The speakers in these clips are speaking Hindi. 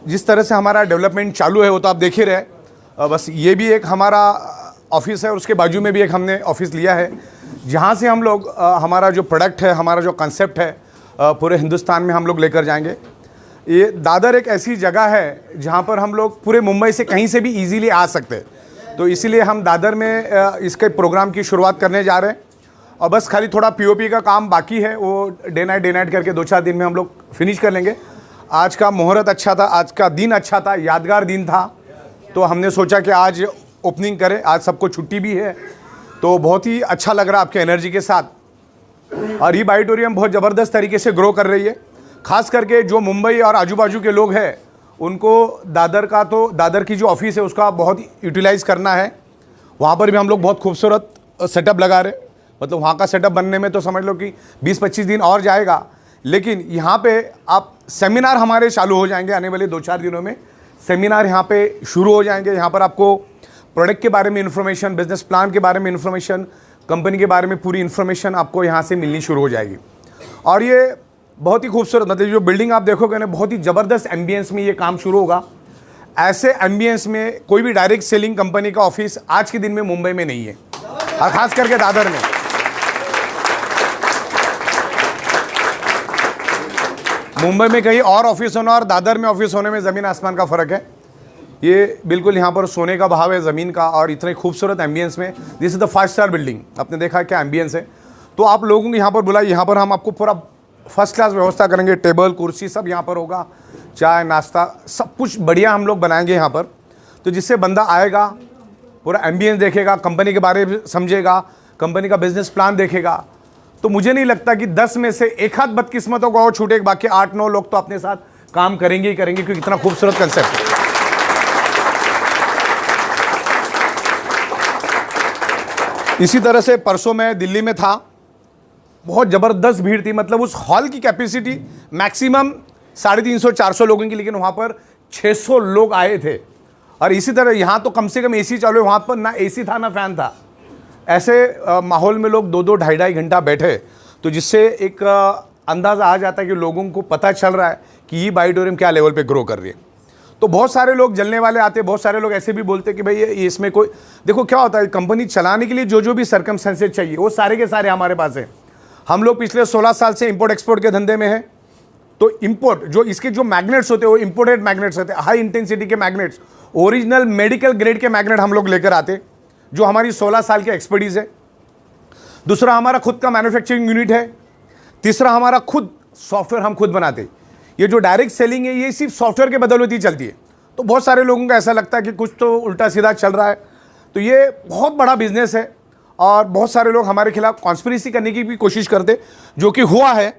जिस तरह से हमारा डेवलपमेंट चालू है वो तो आप देख ही रहे। बस ये भी एक हमारा ऑफिस है और उसके बाजू में भी एक हमने ऑफिस लिया है, जहाँ से हम लोग हमारा जो प्रोडक्ट है, हमारा जो कंसेप्ट है पूरे हिंदुस्तान में हम लोग लेकर जाएंगे। ये दादर एक ऐसी जगह है जहाँ पर हम लोग पूरे मुंबई से कहीं से भी इजीली आ सकते हैं, तो इसीलिए हम दादर में इसके प्रोग्राम की शुरुआत करने जा रहे हैं। और बस खाली थोड़ा पीओपी का काम बाकी है, वो डे नाइट करके 2-4 दिन में हम लोग फिनिश कर लेंगे। आज का मुहूर्त अच्छा था, आज का दिन अच्छा था, यादगार दिन था, तो हमने सोचा कि आज ओपनिंग करें। आज सबको छुट्टी भी है, तो बहुत ही अच्छा लग रहा है आपके एनर्जी के साथ। और ये ऑडिटोरियम बहुत ज़बरदस्त तरीके से ग्रो कर रही है। खास करके जो मुंबई और आजू बाजू के लोग हैं उनको दादर की जो ऑफिस है उसका बहुत यूटिलाइज़ करना है। वहाँ पर भी हम लोग बहुत खूबसूरत सेटअप लगा रहे, मतलब वहाँ का सेटअप बनने में तो समझ लो कि 20-25 दिन और जाएगा। लेकिन यहाँ पे आप सेमिनार हमारे चालू हो जाएंगे आने वाले 2-4 दिनों में। सेमिनार यहाँ पे शुरू हो जाएंगे। यहाँ पर आपको प्रोडक्ट के बारे में इन्फॉर्मेशन, बिजनेस प्लान के बारे में इन्फॉर्मेशन, कंपनी के बारे में पूरी इन्फॉर्मेशन आपको यहाँ से मिलनी शुरू हो जाएगी। और ये बहुत ही खूबसूरत, मतलब जो बिल्डिंग आप देखोगे ना, बहुत ही ज़बरदस्त एम्बियंस में ये काम शुरू होगा। ऐसे एम्बियंस में कोई भी डायरेक्ट सेलिंग कंपनी का ऑफिस आज के दिन में मुंबई में नहीं है, और ख़ास करके दादर में। मुंबई में कहीं और ऑफिस होना और दादर में ऑफिस होने में ज़मीन आसमान का फ़र्क है। ये बिल्कुल यहाँ पर सोने का भाव है ज़मीन का, और इतने खूबसूरत एम्बियंस में। This is the 5 star building. आपने देखा क्या एम्बियंस है। तो आप लोगों को यहाँ पर बुलाइए, यहाँ पर हम आपको पूरा फर्स्ट क्लास व्यवस्था करेंगे। टेबल कुर्सी सब यहाँ पर होगा, चाय नाश्ता सब कुछ बढ़िया हम लोग बनाएंगे यहाँ पर। तो जिससे बंदा आएगा, पूरा एम्बियंस देखेगा, कंपनी के बारे में समझेगा, कंपनी का बिजनेस प्लान देखेगा। तो मुझे नहीं लगता कि 10 में से एक आध बदकिस्मतों को और छूटे, बाकी 8-9 लोग तो अपने साथ काम करेंगे ही करेंगे, क्योंकि इतना खूबसूरत कंसेप्ट है। इसी तरह से परसों मैं दिल्ली में था, बहुत ज़बरदस्त भीड़ थी। मतलब उस हॉल की कैपेसिटी मैक्सिमम 350-400 लोगों की, लेकिन वहाँ पर 600 लोग आए थे। और इसी तरह यहाँ तो कम से कम एसी चालू है, वहाँ पर ना एसी था ना फैन था। ऐसे माहौल में लोग 2-2 ढाई-ढाई घंटा बैठे, तो जिससे एक अंदाज़ा आ जाता है कि लोगों को पता चल रहा है कि ये ऑडिटोरियम क्या लेवल पे ग्रो कर रही है। तो बहुत सारे लोग जलने वाले आते, बहुत सारे लोग ऐसे भी बोलते कि भाई ये इसमें कोई, देखो क्या होता है, कंपनी चलाने के लिए जो भी सर्कमस्टेंसेस चाहिए वो सारे के सारे हमारे पास है। हम लोग पिछले 16 साल से इंपोर्ट एक्सपोर्ट के धंधे में हैं। तो इंपोर्ट जो इसके जो मैग्नेट्स होते हैं वो इंपोर्टेड मैग्नेट्स होते हैं, हाई इंटेंसिटी के मैग्नेट्स, ओरिजिनल मेडिकल ग्रेड के मैग्नेट हम लोग लेकर आते, जो हमारी 16 साल की एक्सपर्टीज़ है। दूसरा हमारा खुद का मैन्युफैक्चरिंग यूनिट है। तीसरा हमारा खुद सॉफ्टवेयर हम खुद बनाते। ये जो डायरेक्ट सेलिंग है ये सिर्फ सॉफ्टवेयर के बदौलत ही चलती है। तो बहुत सारे लोगों का ऐसा लगता है कि कुछ तो उल्टा सीधा चल रहा है। तो ये बहुत बड़ा बिजनेस है, और बहुत सारे लोग हमारे खिलाफ कॉन्स्पिरेसी करने की भी कोशिश करते, जो कि हुआ है।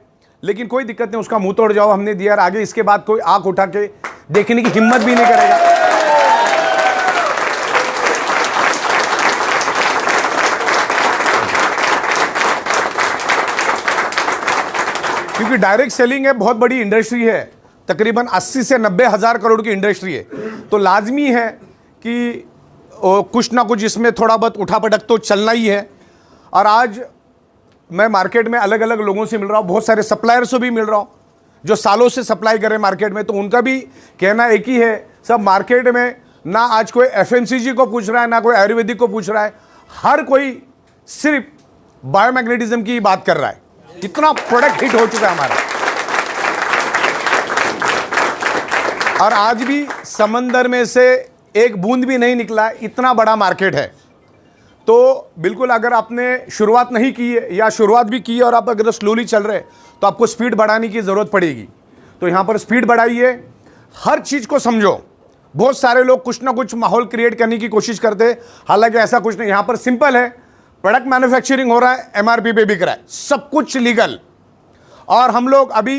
लेकिन कोई दिक्कत नहीं, उसका मुंह तोड़ जाओ हमने दिया, और आगे इसके बाद कोई आंख उठा के देखने की हिम्मत भी नहीं करेगा। क्योंकि डायरेक्ट सेलिंग है, बहुत बड़ी इंडस्ट्री है, तकरीबन 80 से 90 हज़ार करोड़ की इंडस्ट्री है। तो लाजमी है कि कुछ ना कुछ इसमें थोड़ा बहुत उठापटक तो चलना ही है। और आज मैं मार्केट में अलग अलग लोगों से मिल रहा हूँ, बहुत सारे सप्लायर से भी मिल रहा हूँ जो सालों से सप्लाई कर रहे हैं मार्केट में। तो उनका भी कहना एक ही है, सब मार्केट में ना आज कोई FMCG को पूछ रहा है, ना कोई आयुर्वेदिक को पूछ रहा है, हर कोई सिर्फ बायोमैग्नेटिज्म की बात कर रहा है। इतना प्रोडक्ट हिट हो चुका है हमारा, और आज भी समंदर में से एक बूंद भी नहीं निकला, इतना बड़ा मार्केट है। तो बिल्कुल अगर आपने शुरुआत नहीं की है, या शुरुआत भी की है और आप अगर स्लोली चल रहे हैं, तो आपको स्पीड बढ़ाने की ज़रूरत पड़ेगी। तो यहाँ पर स्पीड बढ़ाइए, हर चीज़ को समझो। बहुत सारे लोग कुछ ना कुछ माहौल क्रिएट करने की कोशिश करते, हालांकि ऐसा कुछ नहीं। यहाँ पर सिंपल है, प्रोडक्ट मैन्युफैक्चरिंग हो रहा है, MRP पे बिक रहा है, सब कुछ लीगल। और हम लोग अभी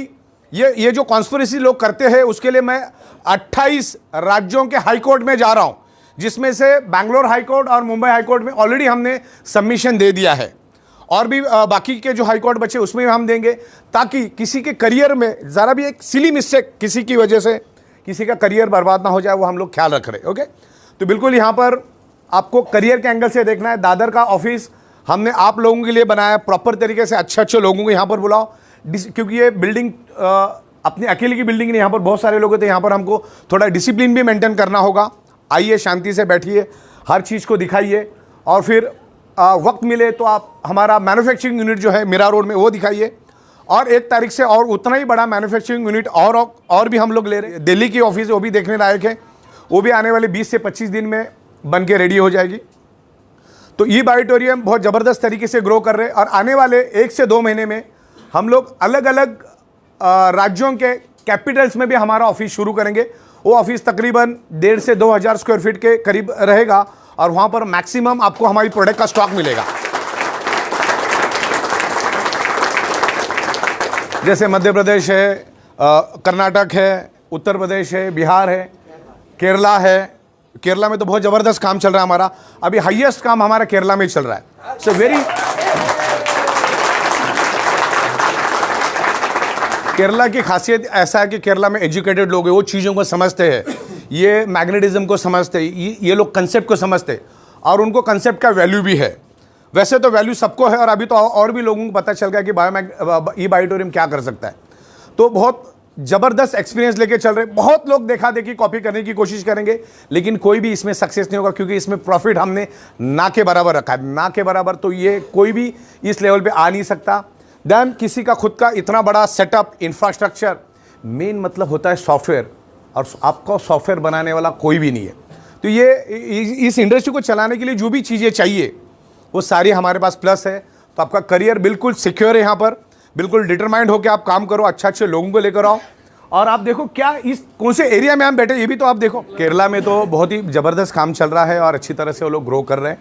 ये जो कॉन्स्पिरेसी लोग करते हैं, उसके लिए मैं 28 राज्यों के हाई कोर्ट में जा रहा हूं, जिसमें से बैंगलोर हाई कोर्ट और मुंबई हाई कोर्ट में ऑलरेडी हमने सबमिशन दे दिया है, और भी बाकी के जो हाई कोर्ट बचे उसमें हम देंगे, ताकि किसी के करियर में ज़रा भी एक सिली मिस्टेक किसी की वजह से किसी का करियर बर्बाद ना हो जाए, वो हम लोग ख्याल रख रहे हैं। ओके, तो बिल्कुल यहाँ पर आपको करियर के एंगल से देखना है। दादर का ऑफिस हमने आप लोगों के लिए बनाया, प्रॉपर तरीके से अच्छे अच्छे लोगों को यहाँ पर बुलाओ, क्योंकि ये बिल्डिंग अपनी अकेले की बिल्डिंग नहीं, यहाँ पर बहुत सारे लोग होते हैं, यहाँ पर हमको थोड़ा डिसिप्लिन भी मेंटेन करना होगा। आइए, शांति से बैठिए, हर चीज़ को दिखाइए, और फिर वक्त मिले तो आप हमारा मैन्युफैक्चरिंग यूनिट जो है मीरा रोड में वो दिखाइए। और 1 तारीख से और उतना ही बड़ा मैन्युफैक्चरिंग यूनिट और भी हम लोग ले रहे हैं। दिल्ली की ऑफिस वो भी देखने लायक है, वो भी आने वाले 20 से 25 दिन में बन के रेडी हो जाएगी। तो ई बायोटोरियम बहुत ज़बरदस्त तरीके से ग्रो कर रहे हैं, और आने वाले 1 से 2 महीने में हम लोग अलग अलग राज्यों के कैपिटल्स में भी हमारा ऑफिस शुरू करेंगे। वो ऑफिस तकरीबन 1,500 से 2,000 स्क्वायर फीट के करीब रहेगा, और वहाँ पर मैक्सिमम आपको हमारी प्रोडक्ट का स्टॉक मिलेगा। जैसे मध्य प्रदेश है, कर्नाटक है, उत्तर प्रदेश है, बिहार है, केरला है। केरला में तो बहुत ज़बरदस्त काम चल रहा है हमारा, अभी हाईएस्ट काम हमारा केरला में चल रहा है। सो केरला की खासियत ऐसा है कि केरला में एजुकेटेड लोग हैं, वो चीज़ों को समझते हैं, ये मैग्नेटिज्म को समझते हैं, ये लोग कंसेप्ट को समझते हैं, और उनको कंसेप्ट का वैल्यू भी है। वैसे तो वैल्यू सबको है, और अभी तो और भी लोगों को पता चल गया कि ई बायोटोरियम क्या कर सकता है। तो बहुत ज़बरदस्त एक्सपीरियंस लेके चल रहे। बहुत लोग देखा देखी कॉपी करने की कोशिश करेंगे, लेकिन कोई भी इसमें सक्सेस नहीं होगा, क्योंकि इसमें प्रॉफिट हमने ना के बराबर रखा है, ना के बराबर। तो ये कोई भी इस लेवल पे आ नहीं सकता। देन किसी का खुद का इतना बड़ा सेटअप, इंफ्रास्ट्रक्चर, मेन मतलब होता है सॉफ्टवेयर, और आपको सॉफ्टवेयर बनाने वाला कोई भी नहीं है। तो ये इस इंडस्ट्री को चलाने के लिए जो भी चीज़ें चाहिए वो सारी हमारे पास प्लस है। तो आपका करियर बिल्कुल सिक्योर है, यहाँ पर बिल्कुल डिटरमाइंड होकर आप काम करो, अच्छे लोगों को लेकर आओ। और आप देखो क्या इस कौन से एरिया में हम बैठे, ये भी तो आप देखो। केरला में तो बहुत ही ज़बरदस्त काम चल रहा है, और अच्छी तरह से वो लोग ग्रो कर रहे हैं,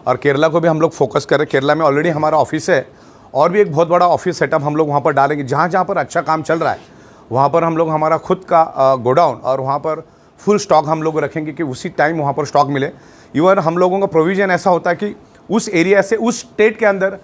और केरला को भी हम लोग फोकस कर रहे हैं। केरला में ऑलरेडी हमारा ऑफिस है, और भी एक बहुत बड़ा ऑफिस सेटअप हम लोग वहाँ पर डालेंगे। जहाँ जहाँ पर अच्छा काम चल रहा है वहाँ पर हम लोग हमारा खुद का गोडाउन, और वहाँ पर फुल स्टॉक हम लोग रखेंगे कि उसी टाइम वहाँ पर स्टॉक मिले। इवन हम लोगों का प्रोविज़न ऐसा होता है कि उस एरिया से, उस स्टेट के अंदर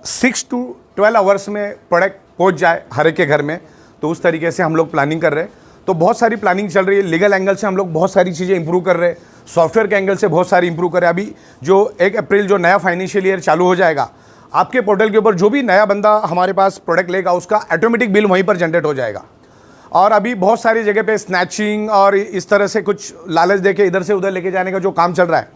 6 to 12 आवर्स में प्रोडक्ट पहुँच जाए हर एक के घर में। तो उस तरीके से हम लोग प्लानिंग कर रहे हैं। तो बहुत सारी प्लानिंग चल रही है। लीगल एंगल से हम लोग बहुत सारी चीज़ें इंप्रूव कर रहे हैं, सॉफ्टवेयर के एंगल से बहुत सारी इंप्रूव कर रहे हैं। अभी जो 1 अप्रैल जो नया फाइनेंशियल ईयर चालू हो जाएगा, आपके पोर्टल के ऊपर जो भी नया बंदा हमारे पास प्रोडक्ट लेगा, उसका ऑटोमेटिक बिल वहीं पर जनरेट हो जाएगा। और अभी बहुत सारी जगह पे स्नैचिंग और इस तरह से कुछ लालच देके इधर से उधर लेके जाने का जो काम चल रहा है,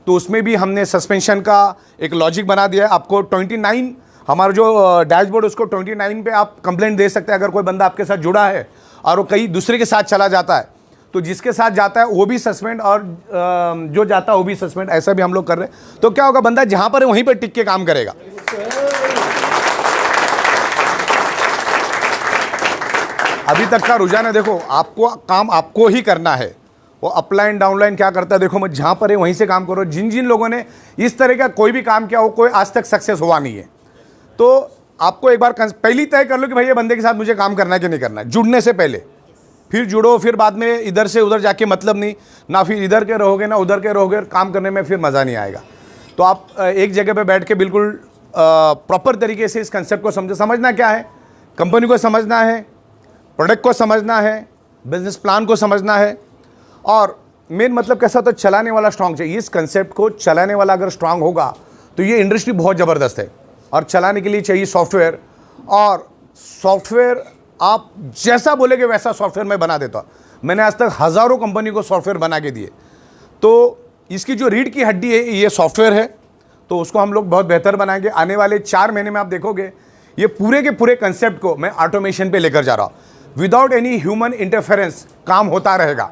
तो उसमें भी हमने सस्पेंशन का एक लॉजिक बना दिया है। आपको 29 हमारा जो डैशबोर्ड, उसको 29 पे आप कंप्लेंट दे सकते हैं अगर कोई बंदा आपके साथ जुड़ा है और वो कहीं दूसरे के साथ चला जाता है, तो जिसके साथ जाता है वो भी सस्पेंड, और जो जाता है वो भी सस्पेंड, ऐसा भी हम लोग कर रहे हैं। तो क्या होगा, बंदा जहां पर है वहीं पर टिक के काम करेगा। अभी तक का रुझान है, देखो आपको काम आपको ही करना है। वो अपलाइन डाउनलाइन क्या करता है, देखो मैं जहां पर है वहीं से काम करो। जिन जिन लोगों ने इस तरह का कोई भी काम किया हो, कोई आज तक सक्सेस हुआ नहीं है। तो आपको एक बार पहली तय कर लो कि भाई ये बंदे के साथ मुझे काम करना है कि नहीं करना है, जुड़ने से पहले। फिर जुड़ो, फिर बाद में इधर से उधर जाके मतलब नहीं ना, फिर इधर के रहोगे ना उधर के रहोगे, काम करने में फिर मज़ा नहीं आएगा। तो आप एक जगह पे बैठ के बिल्कुल प्रॉपर तरीके से इस कंसेप्ट को समझो। समझना क्या है, कंपनी को समझना है, प्रोडक्ट को समझना है, बिजनेस प्लान को समझना है, और मेन मतलब कैसा होता है, चलाने वाला स्ट्रांग चाहिए। इस कंसेप्ट को चलाने वाला अगर स्ट्रांग होगा तो ये इंडस्ट्री बहुत ज़बरदस्त है। और चलाने के लिए चाहिए सॉफ्टवेयर, और सॉफ्टवेयर आप जैसा बोलेगे वैसा सॉफ्टवेयर मैं बना देता हूँ। मैंने आज तक हज़ारों कंपनी को सॉफ्टवेयर बना के दिए। तो इसकी जो रीढ़ की हड्डी है ये सॉफ्टवेयर है, तो उसको हम लोग बहुत बेहतर बनाएंगे। आने वाले 4 महीने में आप देखोगे ये पूरे के पूरे कंसेप्ट को मैं ऑटोमेशन पे लेकर जा रहा हूँ। विदाउट एनी ह्यूमन इंटरफेरेंस काम होता रहेगा।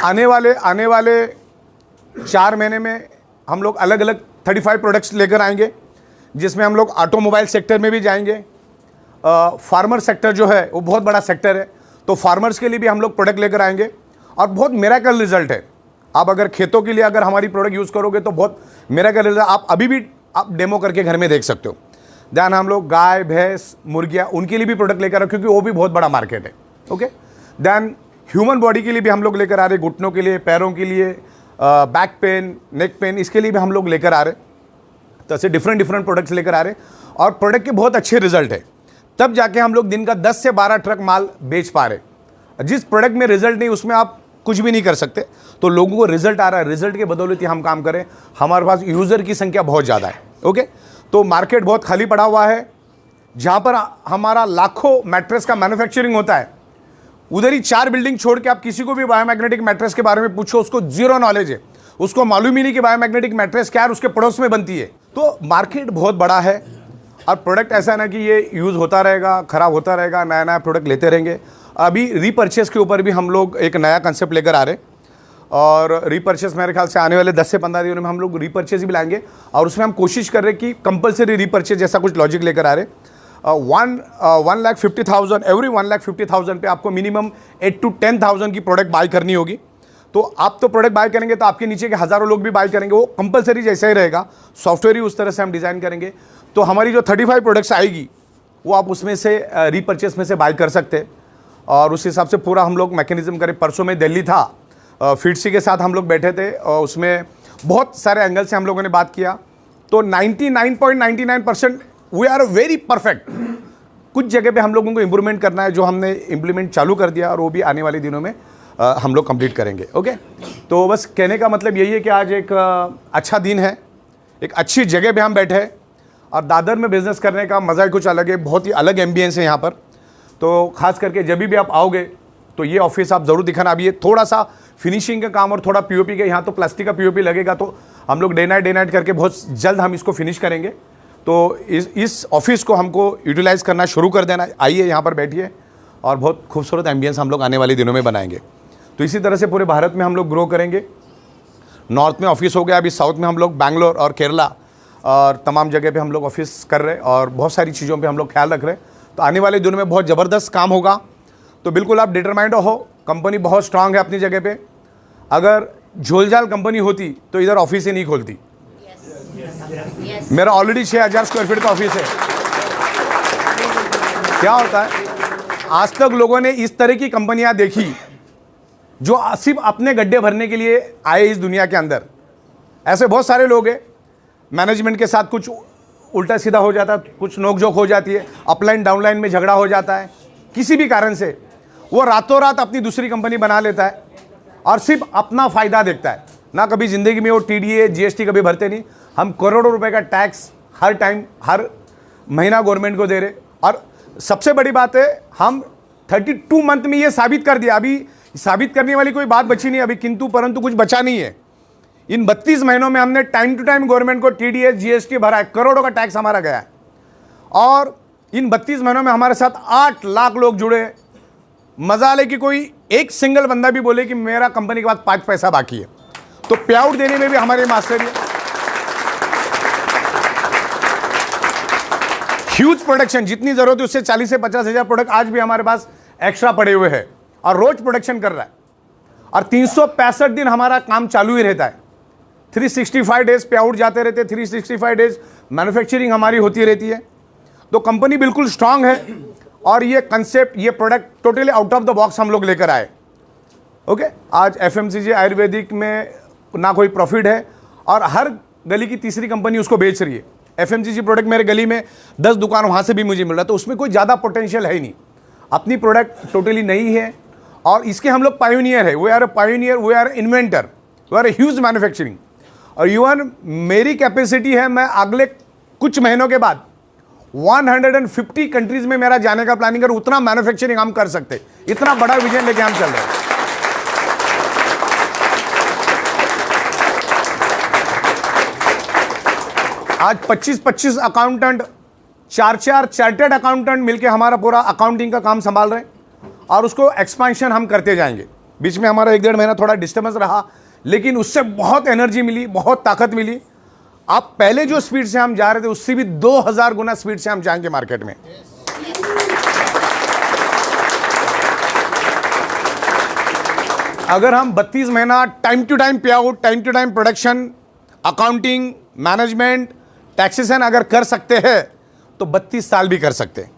आने वाले 4 महीने में हम लोग अलग अलग 35 प्रोडक्ट्स लेकर आएंगे, जिसमें हम लोग ऑटोमोबाइल सेक्टर में भी जाएंगे। फार्मर सेक्टर जो है वो बहुत बड़ा सेक्टर है, तो फार्मर्स के लिए भी हम लोग प्रोडक्ट लेकर आएंगे, और बहुत मिरेकल रिजल्ट है। आप अगर खेतों के लिए अगर हमारी प्रोडक्ट यूज़ करोगे तो बहुत मिरेकल रिजल्ट, आप अभी भी आप डेमो करके घर में देख सकते हो। दैन हम लोग गाय भैंस मुर्गियाँ उनके लिए भी प्रोडक्ट लेकर आए, क्योंकि वो भी बहुत बड़ा मार्केट है। ओके, दैन ह्यूमन बॉडी के लिए भी हम लोग लेकर आ रहे, घुटनों के लिए, पैरों के लिए, बैक पेन, नेक पेन, इसके लिए भी हम लोग लेकर आ रहे। तो ऐसे डिफरेंट प्रोडक्ट्स लेकर आ रहे, और प्रोडक्ट के बहुत अच्छे रिजल्ट है। तब जाके हम लोग दिन का 10 से 12 ट्रक माल बेच पा रहे। जिस प्रोडक्ट में रिजल्ट नहीं उसमें आप कुछ भी नहीं कर सकते। तो लोगों को रिजल्ट आ रहा है, रिजल्ट के बदौलत ही हम काम करें। हमारे पास यूज़र की संख्या बहुत ज़्यादा है। ओके, तो मार्केट बहुत खाली पड़ा हुआ है। जहाँ पर हमारा लाखों मैट्रेस का मैन्युफैक्चरिंग होता है, उधर ही 4 बिल्डिंग छोड़ के आप किसी को भी बायोमैग्नेटिक मैट्रेस के बारे में पूछो, उसको जीरो नॉलेज है, उसको मालूम ही नहीं कि बायोमैग्नेटिक मैट्रेस क्या है, उसके पड़ोस में बनती है। तो मार्केट बहुत बड़ा है और प्रोडक्ट ऐसा है ना कि ये यूज़ होता रहेगा, ख़राब होता रहेगा, नया नया प्रोडक्ट लेते रहेंगे। अभी रीपर्चेस के ऊपर भी हम लोग एक नया कंसेप्ट लेकर आ रहे हैं और रीपर्चेस मेरे ख्याल से आने वाले 10 से 15 दिनों में हम लोग रीपर्चेस भी लाएंगे और उसमें हम कोशिश कर रहे हैं कि कंपलसरी रीपर्चेस जैसा कुछ लॉजिक लेकर आ रहे हैं। 1,50,000 एवरी 1,50,000 पे आपको मिनिमम 8 to 10,000 की प्रोडक्ट बाय करनी होगी। तो आप तो प्रोडक्ट बाय करेंगे तो आपके नीचे के हज़ारों लोग भी बाय करेंगे, वो कंपलसरी जैसा ही रहेगा। सॉफ्टवेयर ही उस तरह से हम डिज़ाइन करेंगे। तो हमारी जो 35 प्रोडक्ट्स आएगी वो आप उसमें से रीपर्चेस में से बाय कर सकते हैं और उस हिसाब से पूरा हम लोग मैकेनिज्म करें। परसों में दिल्ली था, फिटसी के साथ हम लोग बैठे थे और उसमें बहुत सारे एंगल से हम लोगों ने बात किया। तो 99.99% वी आर वेरी परफेक्ट। कुछ जगह पे हम लोगों को इम्प्रूवमेंट करना है, जो हमने इम्प्लीमेंट चालू कर दिया और वो भी आने वाले दिनों में हम लोग कंप्लीट करेंगे। ओके, तो बस कहने का मतलब यही है कि आज एक अच्छा दिन है, एक अच्छी जगह पे हम बैठे हैं और दादर में बिज़नेस करने का मज़ा ही कुछ अलग है। बहुत ही अलग एम्बियंस है यहाँ पर। तो ख़ास करके जब भी आप आओगे तो ये ऑफिस आप ज़रूर दिखाना। अभी ये थोड़ा सा फिनिशिंग का काम और थोड़ा पीओपी का, यहाँ तो प्लास्टिक का पीओपी लगेगा, तो हम लोग डे नाइट करके बहुत जल्द हम इसको फिनिश करेंगे। तो इस ऑफिस को हमको यूटिलाइज़ करना शुरू कर देना। आइए यहाँ पर बैठिए और बहुत खूबसूरत एम्बियंस हम लोग आने वाले दिनों में बनाएंगे। तो इसी तरह से पूरे भारत में हम लोग ग्रो करेंगे। नॉर्थ में ऑफिस हो गया, अभी साउथ में हम लोग बैंगलोर और केरला और तमाम जगह पे हम लोग ऑफिस कर रहे हैं और बहुत सारी चीज़ों पे हम लोग ख्याल रख रहे हैं। तो आने वाले दिनों में बहुत ज़बरदस्त काम होगा। तो बिल्कुल आप डिटरमाइंड हो, कंपनी बहुत स्ट्रांग है अपनी जगह पे। अगर झोलझाल कंपनी होती तो इधर ऑफिस ही नहीं खोलती। मेरा ऑलरेडी 6,000 स्क्वायर फीट का ऑफिस है। क्या होता है, आज तक लोगों ने इस तरह की कंपनियां देखी जो सिर्फ अपने गड्ढे भरने के लिए आए इस दुनिया के अंदर। ऐसे बहुत सारे लोग हैं, मैनेजमेंट के साथ कुछ उल्टा सीधा हो जाता है, कुछ नोकझोंक हो जाती है, अपलाइन डाउनलाइन में झगड़ा हो जाता है, किसी भी कारण से वो रातों रात अपनी दूसरी कंपनी बना लेता है और सिर्फ अपना फ़ायदा देखता है ना। कभी ज़िंदगी में वो TDA GST कभी भरते नहीं। हम करोड़ों रुपए का टैक्स हर टाइम हर महीना गवर्नमेंट को दे रहे। और सबसे बड़ी बात है, हम 32 मंथ में ये साबित कर दिया। अभी साबित करने वाली कोई बात बची नहीं, अभी किंतु परंतु कुछ बचा नहीं है। इन 32 महीनों में हमने टाइम टू टाइम गवर्नमेंट को TDS GST भरा है, करोड़ों का टैक्स हमारा गया है। और इन 32 महीनों में हमारे साथ 8 लाख लोग जुड़े। मजा ले कि कोई एक सिंगल बंदा भी बोले कि मेरा कंपनी के बाद 5 पैसा बाकी है, तो पे आउट देने में भी हमारे मास्टर है। ह्यूज प्रोडक्शन, जितनी जरूरत है उससे 40 से 50 हज़ार प्रोडक्ट आज भी हमारे पास एक्स्ट्रा पड़े हुए हैं और रोज प्रोडक्शन कर रहा है। और 365 दिन हमारा काम चालू ही रहता है। 365 डेज पे आउट जाते रहते हैं, 365 डेज मैन्युफैक्चरिंग हमारी होती रहती है। तो कंपनी बिल्कुल स्ट्रांग है और ये कंसेप्ट, ये product totally out of the box हम लोग लेकर आए। ओके, आज FMCG आयुर्वेदिक में ना कोई प्रॉफिट है और हर गली की तीसरी कंपनी उसको बेच रही है। FMCG प्रोडक्ट मेरे गली में 10 दुकान वहाँ से भी मुझे मिल रहा है, तो उसमें कोई ज़्यादा पोटेंशियल है ही नहीं। अपनी प्रोडक्ट टोटली नई है और इसके हम लोग पायोनियर है। We are a pioneer, we are inventor, we are a huge manufacturing. और इवन मेरी कैपेसिटी है, मैं अगले कुछ महीनों के बाद 150 कंट्रीज में मेरा जाने का प्लानिंग है। उतना मैन्युफैक्चरिंग हम कर सकते, इतना बड़ा विजन लेके हम चल रहे हैं। आज 25-25 अकाउंटेंट, 4-4 चार्टर्ड अकाउंटेंट मिलके हमारा पूरा अकाउंटिंग का काम संभाल रहे हैं और उसको एक्सपेंशन हम करते जाएंगे। बीच में हमारा 1-1.5 महीना थोड़ा डिस्टर्बेंस रहा, लेकिन उससे बहुत एनर्जी मिली, बहुत ताकत मिली। आप पहले जो स्पीड से हम जा रहे थे उससे भी 2000 गुना स्पीड से हम जाएंगे मार्केट में। अगर हम 32 महीना time to time pay out, time to time production, accounting, management, taxation अगर कर सकते हैं तो 32 साल भी कर सकते हैं।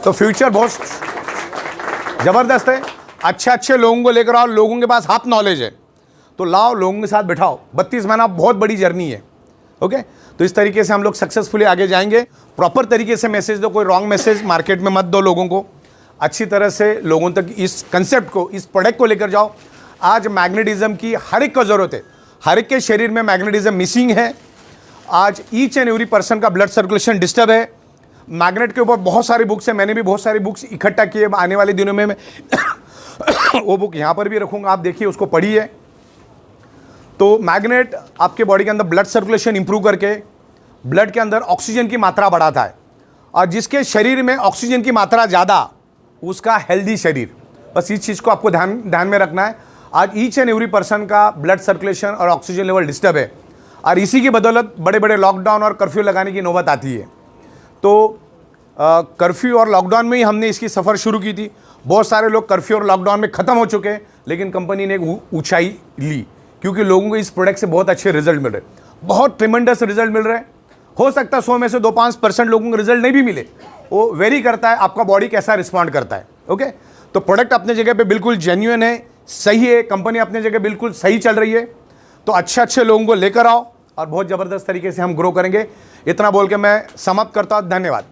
तो फ्यूचर बहुत ज़बरदस्त है। अच्छे लोगों को लेकर आओ, लोगों के पास हाफ नॉलेज है तो लाओ, लोगों के साथ बिठाओ। 32 महीना बहुत बड़ी जर्नी है। ओके, तो इस तरीके से हम लोग सक्सेसफुली आगे जाएंगे। प्रॉपर तरीके से मैसेज दो, कोई रॉन्ग मैसेज मार्केट में मत दो लोगों को। अच्छी तरह से लोगों तक इस कंसेप्ट को, इस प्रोडक्ट को लेकर जाओ। आज मैग्नेटिज्म की हर एक को ज़रूरत है, हर एक के शरीर में मैग्नेटिज्म मिसिंग है आज ईच एंड एवरी पर्सन का ब्लड सर्कुलेशन डिस्टर्ब है। मैग्नेट के ऊपर बहुत सारी बुक्स है, मैंने भी बहुत सारी बुक्स इकट्ठा किए। आने वाले दिनों में मैं वो बुक यहाँ पर भी रखूँगा, आप देखिए, उसको पढ़िए। तो मैग्नेट आपके बॉडी के अंदर ब्लड सर्कुलेशन इंप्रूव करके ब्लड के अंदर ऑक्सीजन की मात्रा बढ़ाता है, और जिसके शरीर में ऑक्सीजन की मात्रा ज़्यादा, उसका हेल्दी शरीर। बस इस चीज़ को आपको ध्यान में रखना है। आज ईच एंड एवरी पर्सन का ब्लड सर्कुलेशन और ऑक्सीजन लेवल डिस्टर्ब है, और इसी की बदौलत बड़े बड़े लॉकडाउन और कर्फ्यू लगाने की नौबत आती है। तो कर्फ्यू और लॉकडाउन में ही हमने इसकी सफ़र शुरू की थी। बहुत सारे लोग कर्फ्यू और लॉकडाउन में ख़त्म हो चुके हैं, लेकिन कंपनी ने एक ऊंचाई ली, क्योंकि लोगों को इस प्रोडक्ट से बहुत अच्छे रिजल्ट मिल रहे, बहुत ट्रिमेंडस रिजल्ट मिल रहे हैं। हो सकता है 100 में से 2-5% लोगों को रिजल्ट नहीं भी मिले, वो वेरी करता है आपका बॉडी कैसा रिस्पॉन्ड करता है। ओके, तो प्रोडक्ट अपने जगह पे बिल्कुल जेन्युइन है, सही है, कंपनी अपने जगह बिल्कुल सही चल रही है। तो अच्छे लोगों को लेकर आओ और बहुत ज़बरदस्त तरीके से हम ग्रो करेंगे। इतना बोल के मैं समाप्त करता हूँ। धन्यवाद।